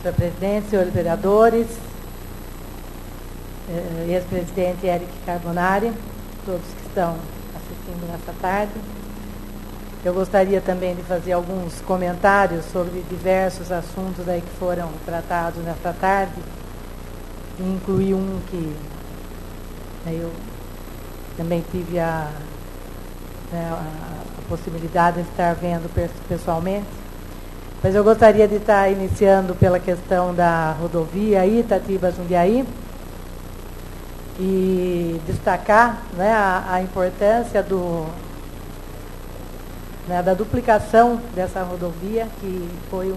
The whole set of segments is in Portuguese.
Senhor presidente, senhores vereadores, ex-presidente Eric Carbonari, todos que estão assistindo nessa tarde. Eu gostaria também de fazer alguns comentários sobre diversos assuntos aí que foram tratados nesta tarde, e incluir um que eu também tive a possibilidade de estar vendo pessoalmente. Mas eu gostaria de estar iniciando pela questão da rodovia Itatiba-Jundiaí e destacar, né, a importância da duplicação dessa rodovia, que foi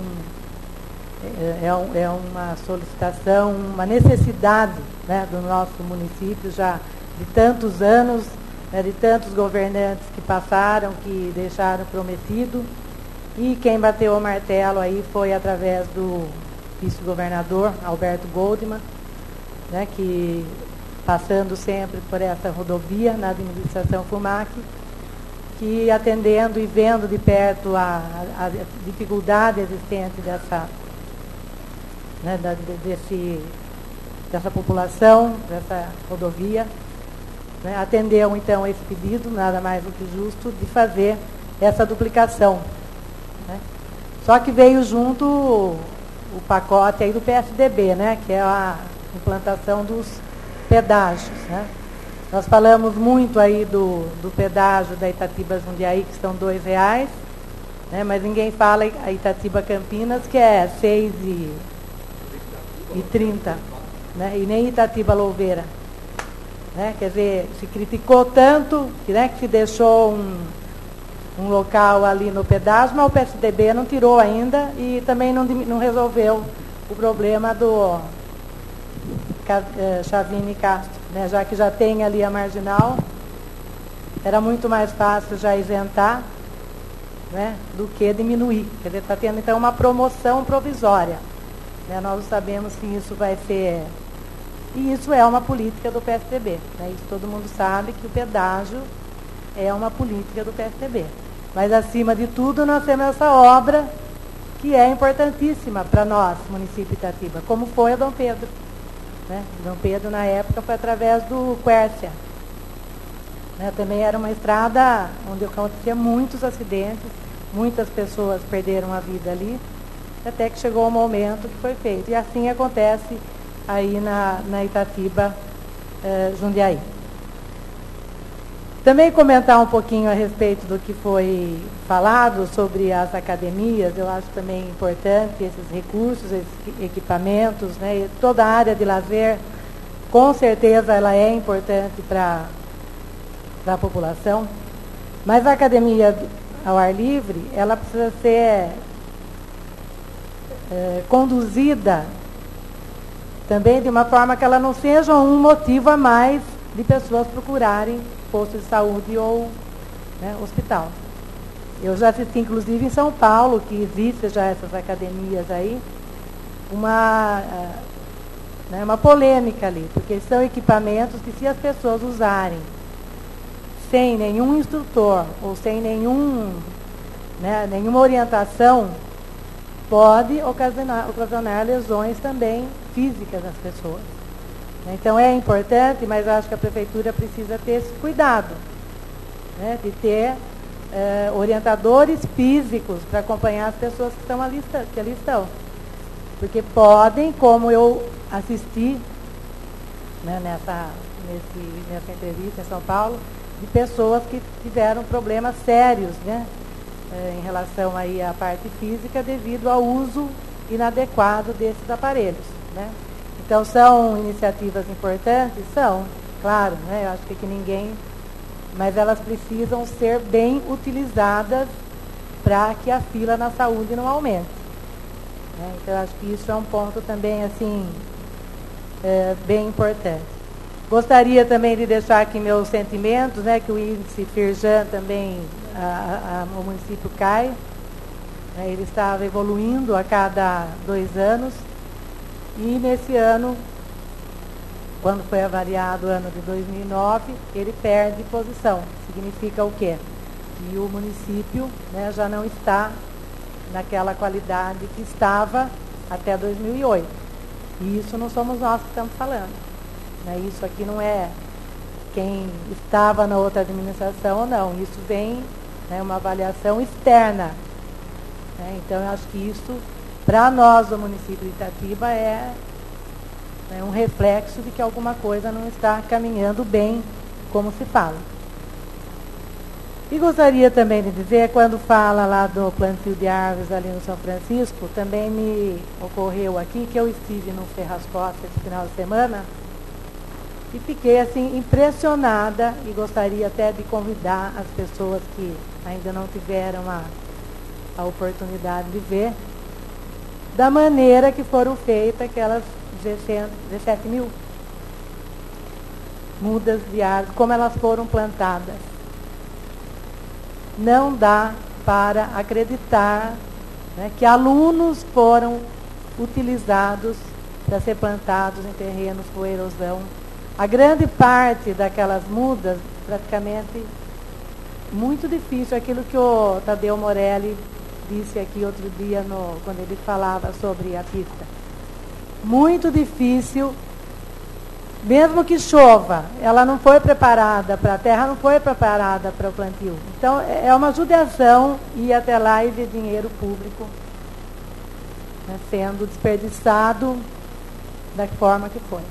uma solicitação, uma necessidade, né, do nosso município já de tantos anos, né, de tantos governantes que passaram, que deixaram prometido, e quem bateu o martelo aí foi através do vice-governador Alberto Goldman, né, que passando sempre por essa rodovia na administração FUMAC, que atendendo e vendo de perto a dificuldade existente dessa população, dessa rodovia, né, atendeu então esse pedido, nada mais do que justo, de fazer essa duplicação, né. Só que veio junto o pacote aí do PSDB, né, que é a implantação dos pedágios, né. Nós falamos muito aí do pedágio da Itatiba-Jundiaí, que são R$2, né, mas ninguém fala a Itatiba-Campinas, que é R$6,30, né, e nem Itatiba-Louveira. Né, quer dizer, se criticou tanto que, né, que se deixou um local ali no pedágio, mas o PSDB não tirou ainda e também não resolveu o problema do Chavini Castro, né, já que já tem ali a marginal, era muito mais fácil já isentar, né, do que diminuir. Quer dizer, está tendo então uma promoção provisória, né, nós não sabemos se isso vai ser, e isso é uma política do PSDB, né, isso todo mundo sabe que o pedágio é uma política do PSDB, mas acima de tudo nós temos essa obra que é importantíssima para nós, município de Itatiba, como foi a Dom Pedro. Né? Dom Pedro, na época, foi através do Quércia. Né? Também era uma estrada onde acontecia muitos acidentes, muitas pessoas perderam a vida ali, até que chegou o momento que foi feito. E assim acontece aí na Itatiba, Jundiaí. Também comentar um pouquinho a respeito do que foi falado sobre as academias, eu acho também importante esses recursos, esses equipamentos, né, e toda a área de lazer, com certeza ela é importante para a população, mas a academia ao ar livre, ela precisa ser conduzida também de uma forma que ela não seja um motivo a mais de pessoas procurarem posto de saúde ou, né, hospital. Eu já assisti, inclusive, em São Paulo, que existe já essas academias aí, uma polêmica ali, porque são equipamentos que, se as pessoas usarem sem nenhum instrutor ou sem nenhuma orientação, pode ocasionar lesões também físicas nas pessoas. Então é importante, mas acho que a prefeitura precisa ter esse cuidado, né, de ter orientadores físicos para acompanhar as pessoas que ali estão. Porque podem, como eu assisti, né, nessa entrevista em São Paulo, de pessoas que tiveram problemas sérios, né, em relação aí à parte física devido ao uso inadequado desses aparelhos, né. Então, são iniciativas importantes? São, claro, né? Eu acho que ninguém... Mas elas precisam ser bem utilizadas para que a fila na saúde não aumente. Né? Então, eu acho que isso é um ponto também, assim, bem importante. Gostaria também de deixar aqui meus sentimentos, né? Que o índice Firjan também, o município cai. Né? Ele estava evoluindo a cada 2 anos. E nesse ano, quando foi avaliado o ano de 2009, ele perde posição. Significa o quê? Que o município, né, já não está naquela qualidade que estava até 2008. E isso não somos nós que estamos falando. Né? Isso aqui não é quem estava na outra administração ou não. Isso vem, né, uma avaliação externa. Né? Então, eu acho que isso, para nós do município de Itatiba, é um reflexo de que alguma coisa não está caminhando bem, como se fala. E gostaria também de dizer, quando fala lá do plantio de árvores ali no São Francisco, também me ocorreu aqui que eu estive no Ferraz-Costa esse final de semana e fiquei assim impressionada, e gostaria até de convidar as pessoas que ainda não tiveram a oportunidade de ver, da maneira que foram feitas aquelas 17 mil mudas de árvores, como elas foram plantadas. Não dá para acreditar, né, que alunos foram utilizados para ser plantados em terrenos com erosão. A grande parte daquelas mudas, praticamente, muito difícil, aquilo que o Tadeu Morelli disse aqui outro dia, quando ele falava sobre a pista. Muito difícil, mesmo que chova, ela não foi preparada a terra não foi preparada para o plantio. Então, é uma judiação ir até lá e ver dinheiro público, né, sendo desperdiçado da forma que foi.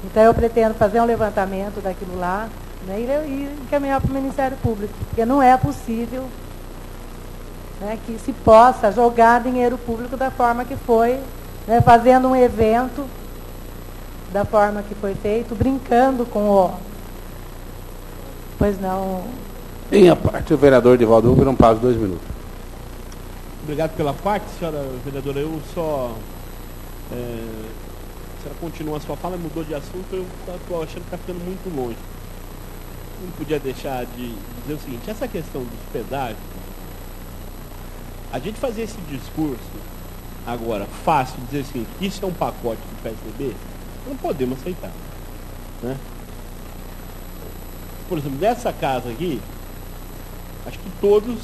Então, eu pretendo fazer um levantamento daquilo lá, né, e encaminhar para o Ministério Público, porque não é possível, né, que se possa jogar dinheiro público da forma que foi, né, fazendo um evento da forma que foi feito, brincando com o... Pois não... Em parte, o vereador Divaldo Hugo, não paga 2 minutos. Obrigado pela parte, senhora vereadora. Eu só... a senhora continua a sua fala, mudou de assunto, eu estou achando que está ficando muito longe. Não podia deixar de dizer o seguinte, essa questão dos pedágios, a gente fazer esse discurso agora fácil, dizer assim, isso é um pacote do PSDB, não podemos aceitar. Né? Por exemplo, nessa casa aqui, acho que todos,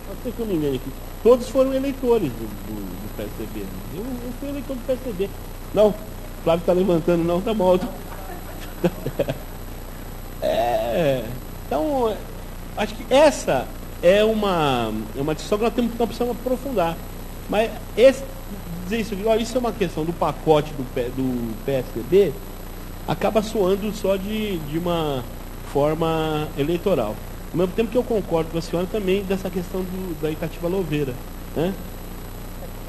não sei que eu me engano aqui, todos foram eleitores do PSDB. Eu fui eleitor do PSDB. Não, o Flávio está levantando, não, tá bom. Então, acho que essa é uma discussão que nós temos que precisamos aprofundar. Mas dizer isso é uma questão do pacote do PSDB, acaba soando só de uma forma eleitoral. Ao mesmo tempo que eu concordo com a senhora também dessa questão da Itatiba Louveira. Né?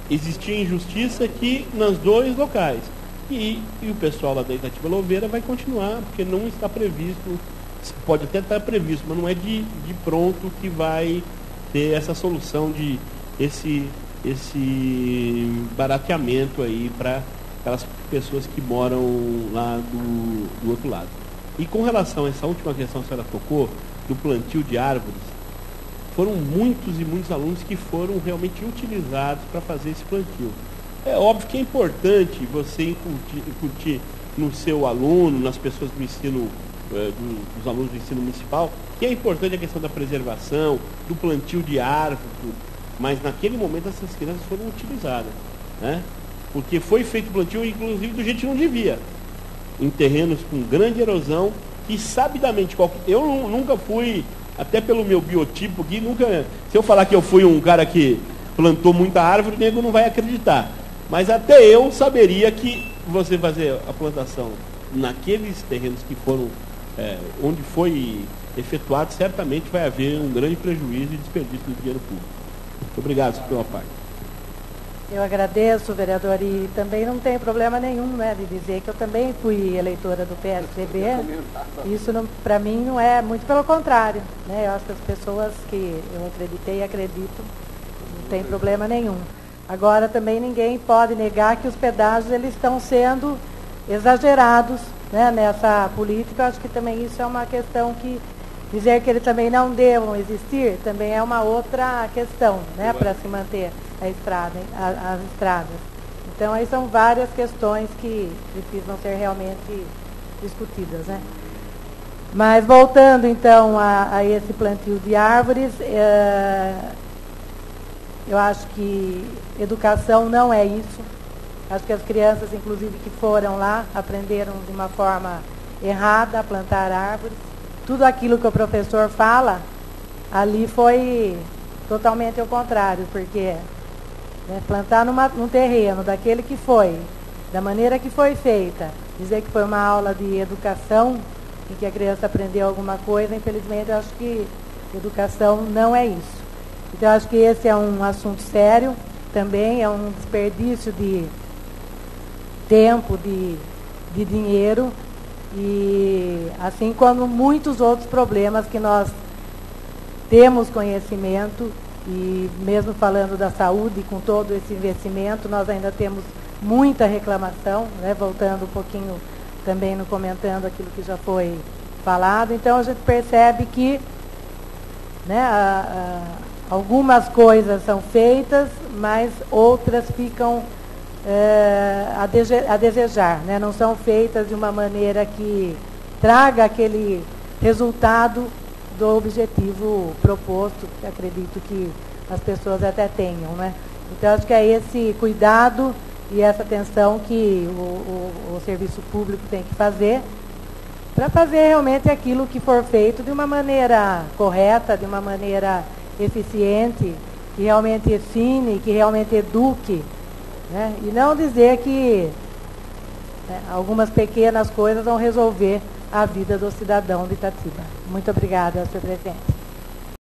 Existia injustiça aqui nos 2 locais. E o pessoal lá da Itatiba Louveira vai continuar, porque não está previsto, pode até estar previsto, mas não é de pronto que vai ter essa solução de esse barateamento aí para aquelas pessoas que moram lá do outro lado. E com relação a essa última questão que a senhora tocou, do plantio de árvores, foram muitos e muitos alunos que foram realmente utilizados para fazer esse plantio. É óbvio que é importante você incutir no seu aluno, nas pessoas do ensino, dos alunos do ensino municipal, que é importante a questão da preservação, do plantio de árvores, mas naquele momento essas crianças foram utilizadas, né? Porque foi feito plantio, inclusive, do jeito que não devia, em terrenos com grande erosão, que sabidamente, eu nunca fui, até pelo meu biotipo aqui, se eu falar que eu fui um cara que plantou muita árvore, o nego não vai acreditar. Mas até eu saberia que você fazer a plantação naqueles terrenos que foram, onde foi efetuado, certamente vai haver um grande prejuízo e desperdício do dinheiro público. Muito obrigado pela parte. Eu agradeço, vereador, e também não tem problema nenhum, né, de dizer que eu também fui eleitora do PSDB. Isso, para mim, não é, muito pelo contrário. Né? Eu acho que as pessoas que eu acreditei e acredito, não tem problema nenhum. Agora, também ninguém pode negar que os pedágios eles estão sendo exagerados, né, nessa política. Eu acho que também isso é uma questão que dizer que eles também não devam existir também é uma outra questão, né, para se manter a estrada, as estradas. Então, aí são várias questões que precisam ser realmente discutidas, né. Mas, voltando, então, a esse plantio de árvores, Eu acho que educação não é isso. Acho que as crianças, inclusive, que foram lá, aprenderam de uma forma errada a plantar árvores. Tudo aquilo que o professor fala, ali foi totalmente ao contrário, porque plantar num terreno daquele que foi, da maneira que foi feita, dizer que foi uma aula de educação, em que a criança aprendeu alguma coisa, infelizmente eu acho que educação não é isso. Então eu acho que esse é um assunto sério, também é um desperdício de tempo, de dinheiro, e assim como muitos outros problemas que nós temos conhecimento, e mesmo falando da saúde, com todo esse investimento, nós ainda temos muita reclamação, voltando um pouquinho também no comentando aquilo que já foi falado. Então a gente percebe que algumas coisas são feitas, mas outras ficam a desejar, não são feitas de uma maneira que traga aquele resultado do objetivo proposto, que acredito que as pessoas até tenham. Então acho que é esse cuidado e essa atenção que o serviço público tem que fazer, para fazer realmente aquilo que for feito de uma maneira correta, de uma maneira eficiente, que realmente ensine, que realmente eduque, e não dizer que algumas pequenas coisas vão resolver a vida do cidadão de Itatiba. Muito obrigada, senhor presidente.